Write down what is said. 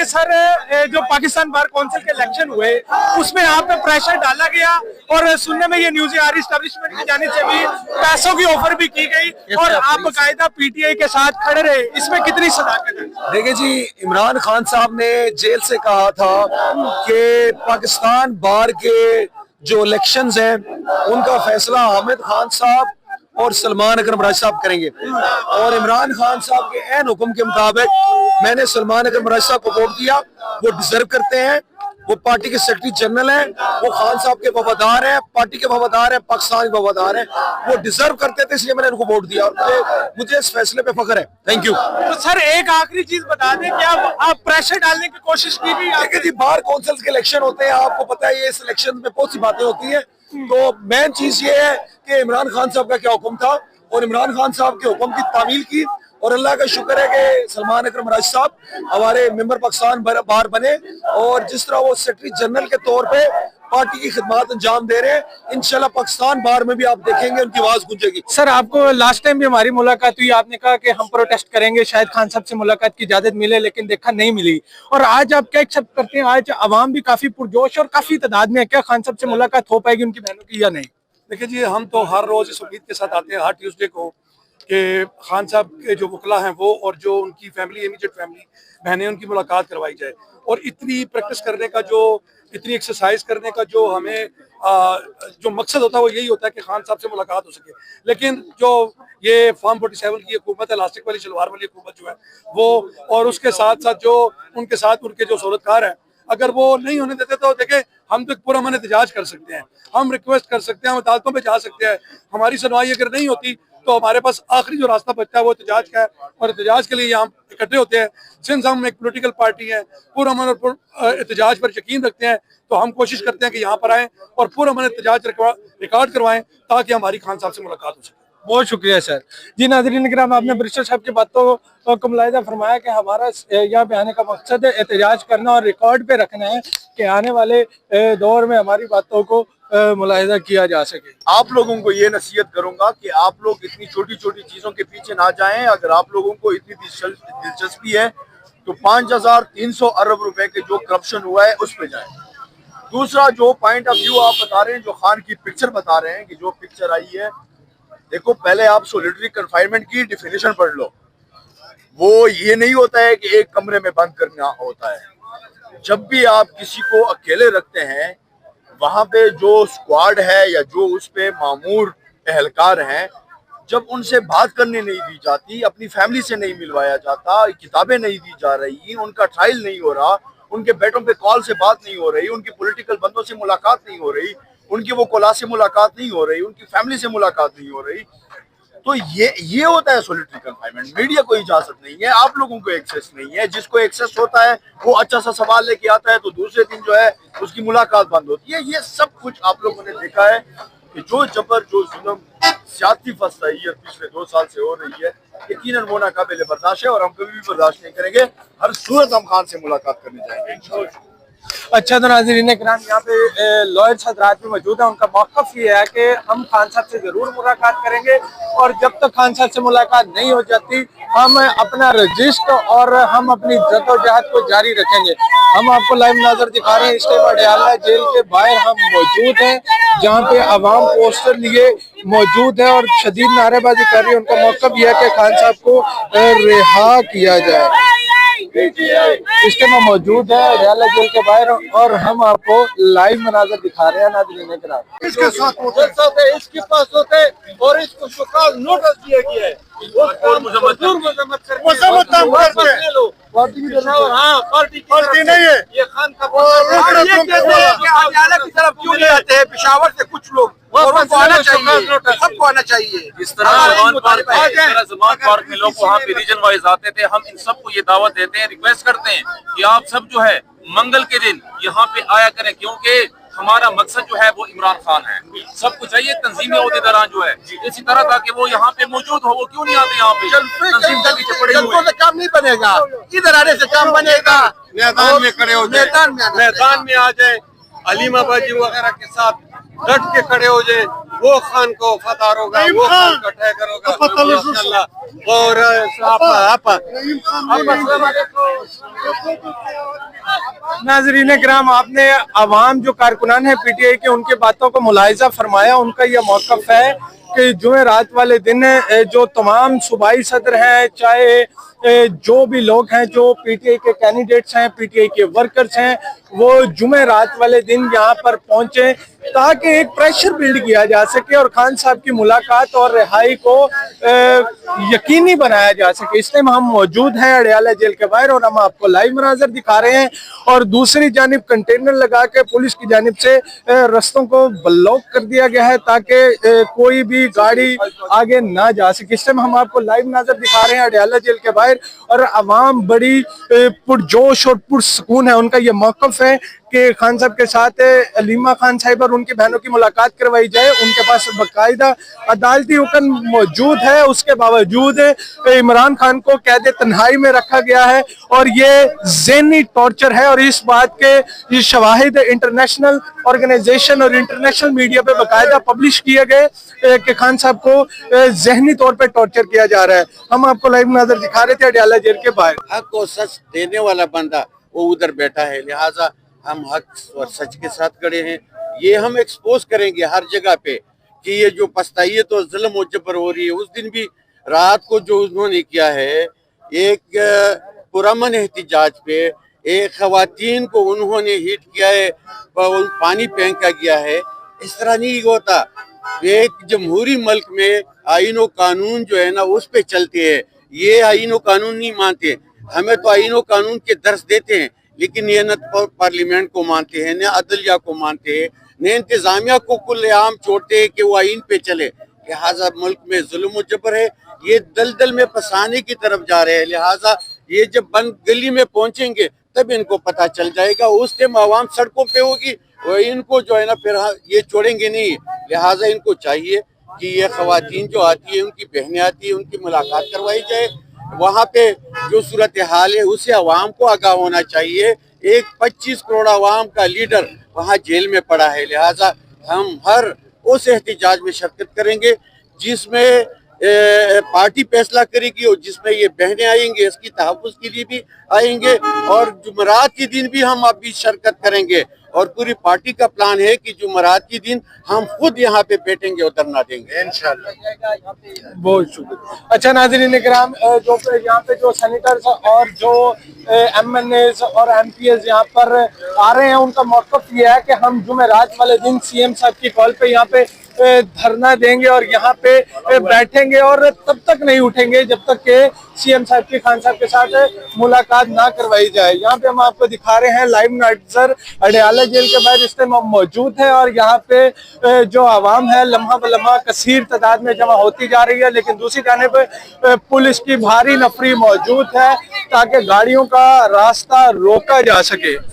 Sir जो Pakistan bar council के election हुए उसमें यहाँ पे प्रेशर डाला गया और सुनने में ये न्यूज़ आ रही एस्टेब्लिशमेंट की जानिब से भी पैसों की ऑफर भी की गई और आप बाकायदा पीटीआई के साथ खड़े रहे, इसमें कितनी सदाकत है? देखिए जी, इमरान खान साहब ने जेल से कहा था कि पाकिस्तान बार के जो इलेक्शंस हैं उनका फैसला हामिद खान साहब और सलमान अकरम राज साहब करेंगे, और इमरान खान साहब के ऐन हुक्म के मुताबिक मैंने सलमान अकरम राज साहब को वोट दिया। वो डिजर्व करते हैं, वो पार्टी के सेक्रेटरी जनरल हैं, वो खान साहब के वफादार हैं, पार्टी के वफादार हैं, पाकिस्तान के वफादार हैं, वो डिजर्व करते थे, इसलिए मैंने उनको वोट दिया और मुझे इस फैसले पे फख्र है। Thank you. तो सर एक आखिरी चीज बता दें कि आप प्रेशर डालने की कोशिश की गई? देखिए जी, बार काउंसिल के इलेक्शन होते हैं, आपको पता है ये इस इलेक्शन में बहुत सी बातें होती हैं, तो मेन चीज ये है कि इमरान खान साहब का क्या हुक्म था और इमरान खान साहब के हुक्म की तामील की, और अल्लाह का शुक्र है कि सलमान अकरम राज साहब हमारे मेंबर पाकिस्तान बार बने, और जिस तरह वो सेक्रेटरी जनरल के तौर पे पार्टी की खिदमत अंजाम दे रहे हैं, इंशाल्लाह पाकिस्तान बार में भी आप देखेंगे उनकी आवाज गूंजेगी। सर आपको लास्ट टाइम भी हमारी मुलाकात हुई, आपने कहा कि हम प्रोटेस्ट करेंगे, शायद खान साहब से मुलाकात की इजाजत मिले, लेकिन देखा नहीं मिली, और आज आप क्या एक्सेप्ट करते हैं? आज अवाम भी काफी पुरजोश और काफी तादाद में है, क्या खान साहब से मुलाकात हो पाएगी उनकी बहनों की या नहीं? देखिए जी, हम तो हर रोज इस उम्मीद के साथ आते हैं हर ट्यूसडे को कि खान साहब के जो वकला हैं वो और जो उनकी फैमिली, इमीडिएट फैमिली बहनें, उनकी मुलाकात करवाई जाए, और इतनी प्रैक्टिस करने का जो, इतनी एक्सरसाइज करने का जो हमें जो मकसद होता है वो यही होता है कि खान साहब से मुलाकात हो सके। लेकिन जो ये फॉर्म 47 की हुकूमत है, इलास्टिक वाली शलवार वाली हुकूमत जो है वो, और उसके साथ साथ जो उनके साथ उनके जो सूरतकार हैं, अगर वो नहीं होने देते तो देखें हम तो पूरा मन एहतजाज कर सकते हैं, हम रिक्वेस्ट कर सकते हैं, हम अदालतों पे जा सकते हैं, हमारी सुनवाई अगर नहीं होती तो हमारे पास आखिरी जो रास्ता बचता है वो एहतजाज का है, और एहतजाज के लिए हम इकट्ठे होते हैं। सिंस हम एक पॉलिटिकल पार्टी है, पूरा मन और एहतजाज पर यकीन रखते हैं, तो हम कोशिश करते हैं कि यहाँ पर आएँ और पूरा मन एहतजाज रिकॉर्ड करवाएं ताकि हमारी खान साहब से मुलाकात हो सके। बहुत शुक्रिया सर। जी नाज़रीन किराम, आपने बैरिस्टर साहब की बातों को मुलाहिज़ा फरमाया कि हमारा यहाँ पे आने का मकसद है एहतजाज करना और रिकॉर्ड पे रखना है कि आने वाले दौर में हमारी बातों को मुलाहिज़ा किया जा सके। आप लोगों को ये नसीहत करूंगा कि आप लोग इतनी छोटी छोटी चीज़ों के पीछे ना जाएं। अगर आप लोगों को इतनी दिलचस्पी है तो 5300 अरब रुपए के जो करप्शन हुआ है उस पर जाएं। दूसरा जो पॉइंट ऑफ व्यू आप बता रहे हैं, जो खान की पिक्चर बता रहे हैं कि जो पिक्चर आई है, देखो पहले आप सॉलिटरी कन्फाइनमेंट की डिफिनेशन पढ़ लो। वो ये नहीं होता है कि एक कमरे में बंद करना होता है। जब भी आप किसी को अकेले रखते हैं, वहां पे जो स्क्वाड है या जो उस पे मामूर एहलकार हैं, जब उनसे बात करने नहीं दी जाती, अपनी फैमिली से नहीं मिलवाया जाता, किताबें नहीं दी जा रही, उनका ट्रायल नहीं हो रहा, उनके बेटों पे कॉल से बात नहीं हो रही, उनकी पॉलिटिकल बंदों से मुलाकात नहीं हो रही, उनकी वो कोला से मुलाकात नहीं हो रही, उनकी फैमिली से मुलाकात नहीं हो रही, तो ये होता है सॉलिटरी कन्फाइनमेंट। मीडिया को इजाजत नहीं है, आप लोगों को एक्सेस नहीं है। जिसको एक्सेस होता है वो अच्छा सा सवाल लेके आता है तो दूसरे दिन जो है उसकी मुलाकात बंद होती है। ये सब कुछ आप लोगों ने देखा है कि जो जबर, जो जुल्म सियासी फसाई पिछले 2 साल से हो रही है, यकीनन वो नाकाबिल बर्दाश्त है और हम कभी भी बर्दाश्त नहीं करेंगे। हर सूरत हम खान से मुलाकात करने जाएंगे। अच्छा, तो नाज़रीन किराम, यहाँ पे लॉयर्स हज़रात भी मौजूद है। उनका मौक़िफ़ ये है कि हम खान साहब से ज़रूर मुलाकात करेंगे, और जब तक खान साहब से मुलाकात नहीं हो जाती हम अपना रजिस्ट और हम अपनी जद्दोजहद को जारी रखेंगे। हम आपको लाइव नाज़र दिखा रहे हैं, इस टाइम अडयाला जेल के बाहर हम मौजूद हैं, जहाँ पे अवाम पोस्टर लिए मौजूद है और शदीद नारेबाजी कर रही है। उनका मौक़िफ़ यह है कि खान साहब को रिहा किया जाए। इस टाइम हम मौजूद है अडयाला जेल के बाहर और हम आपको लाइव मनाज़र दिखा रहे हैं। नाज़रीन किराम, इसके साथ होते, इसके पास होते और इसको शुक्र नोटिस दिया गया है। पार्टी नहीं है ये। खान का अडयाला की तरफ क्यों नहीं आते हैं? पेशावर से कुछ लोग, और उनको आना चाहिए, सबको आना चाहिए। जिस तरह ज़मान पार्क में लोग वहाँ पे रीजन वाइज आते थे, हम इन सबको ये दावत देते हैं, रिक्वेस्ट करते हैं कि आप सब जो है मंगल के दिन यहाँ पे आया करें, क्योंकि हमारा मकसद जो है वो इमरान खान है। सबको चाहिए तंजीमी ओहदेदारान जो है इसी तरह था कि वो यहाँ पे मौजूद हो, वो क्यों नहीं आते यहाँ पे? तंजीम के पीछे पड़े हुए से काम नहीं बनेगा, इधर आने से काम बनेगा। मैदान में खड़े हो जाए, मैदान में आ जाए, अलीमा बाजी वगैरह के साथ डट के खड़े हो जाए, वो खान को फतार होगा, वो खान को टैगर होगा माशाल्लाह। और नाज़रीन किराम, आपने अवाम जो कारकुनान है पीटीआई के, उनकी बातों को मुलाहिजा फरमाया। उनका यह मौक़िफ़ है कि जुमेरात वाले दिन जो तमाम सूबाई सदर हैं, चाहे जो भी लोग हैं जो पीटीआई के कैंडिडेट्स हैं, पीटीआई के वर्कर्स हैं, वो जुमेरात वाले दिन यहाँ पर पहुंचे ताकि एक प्रेशर बिल्ड किया जा सके और खान साहब की मुलाकात और रिहाई को यकीनी बनाया जा सके। इसलिए हम मौजूद हैं अडयाला जेल के बाहर और हम आपको लाइव मनाजर दिखा रहे हैं। और दूसरी जानिब कंटेनर लगा के पुलिस की जानिब से रस्तों को ब्लॉक कर दिया गया है ताकि कोई भी गाड़ी आगे ना जा सके। इस टाइम हम आपको लाइव मनाजर दिखा रहे हैं अडयाला जेल के बाहर और अवाम बड़ी पुरजोश और पुरसकून है। उनका ये मौक़िफ़ है कि खान साहब के साथ अलीमा खान साहिब और उनकी बहनों की मुलाकात करवाई जाए। उनके पास बाकायदा अदालती हुक्म मौजूद है, उसके बावजूद इमरान खान को कैद तन्हाई में रखा गया है और ये ज़हनी टॉर्चर है। और इस बात के ये शवाहिद इंटरनेशनल ऑर्गेनाइजेशन और इंटरनेशनल मीडिया पे बाकायदा पब्लिश किए गए कि खान साहब को ज़हनी तौर पे टॉर्चर किया जा रहा है। हम आपको लाइव नजर दिखा रहे थे अडयाला जेल के बाहर। हक को सच देने वाला बंदा वो उधर बैठा है, लिहाजा हम हक और सच के साथ खड़े हैं। ये हम एक्सपोज करेंगे हर जगह पे कि ये जो पछताइयत और जुल्म और जबर हो रही है। उस दिन भी रात को जो उन्होंने किया है, एक पुरअमन एहतिजाज पे एक खवातीन को उन्होंने हिट किया है, पानी फेंका गया है। इस तरह नहीं होता। एक जमहूरी मुल्क में आईन और कानून जो है ना उस पे चलते हैं। ये आईन और कानून नहीं मानते। हमें तो आईन और कानून के दर्स देते हैं, लेकिन ये न पार्लियामेंट को मानते हैं, न अदलिया को मानते हैं, न इंतजामिया को कुल्लेआम छोड़ते हैं कि वो आईन पे चले। लिहाजा मुल्क में जुल्म और जबर है, ये दलदल में फंसाने की तरफ जा रहे हैं। लिहाजा ये जब बंद गली में पहुंचेंगे तब इनको पता चल जाएगा। उस टाइम आवाम सड़कों पे होगी और इनको जो है ना फिर ये छोड़ेंगे नहीं। लिहाजा इनको चाहिए कि ये खवातीन जो आती है, उनकी बहनें आती है, उनकी मुलाकात करवाई जाए। वहाँ पे जो सूरत हाल है उससे अवाम को आगाह होना चाहिए। एक 25 करोड़ अवाम का लीडर वहाँ जेल में पड़ा है। लिहाजा हम हर उस एहतिजाज में शिरकत करेंगे जिसमें पार्टी फैसला करेगी और जिसमें ये बहनें आएंगे, इसकी तहफ़्फ़ुज़ के लिए भी आएंगे। और जुमेरात के दिन भी हम अभी शिरकत करेंगे और पूरी पार्टी का प्लान है कि जुमेरात के दिन हम खुद यहाँ पे बैठेंगे और धरना देंगे इंशाल्लाह। बहुत शुक्रिया। अच्छा नाज़रीन किराम, जो यहाँ पे जो सेनेटर्स और जो MNAs और MPs यहाँ पर आ रहे हैं, उनका मौक़िफ़ ये है कि हम जुमेरात वाले दिन CM साहब की कॉल पे यहाँ पे धरना देंगे और यहाँ पे बैठेंगे और तब तक नहीं उठेंगे जब तक कि CM साहब की खान साहब के साथ मुलाकात ना करवाई जाए। यहाँ पे हम आपको दिखा रहे हैं लाइव नजर अडयाला जेल के बाहर। इस टाइम हम मौजूद हैं और यहाँ पे जो आवाम है लम्हा ब लम्हा कसीर तादाद में जमा होती जा रही है, लेकिन दूसरी जानिब पुलिस की भारी नफरी मौजूद है ताकि गाड़ियों का रास्ता रोका जा सके।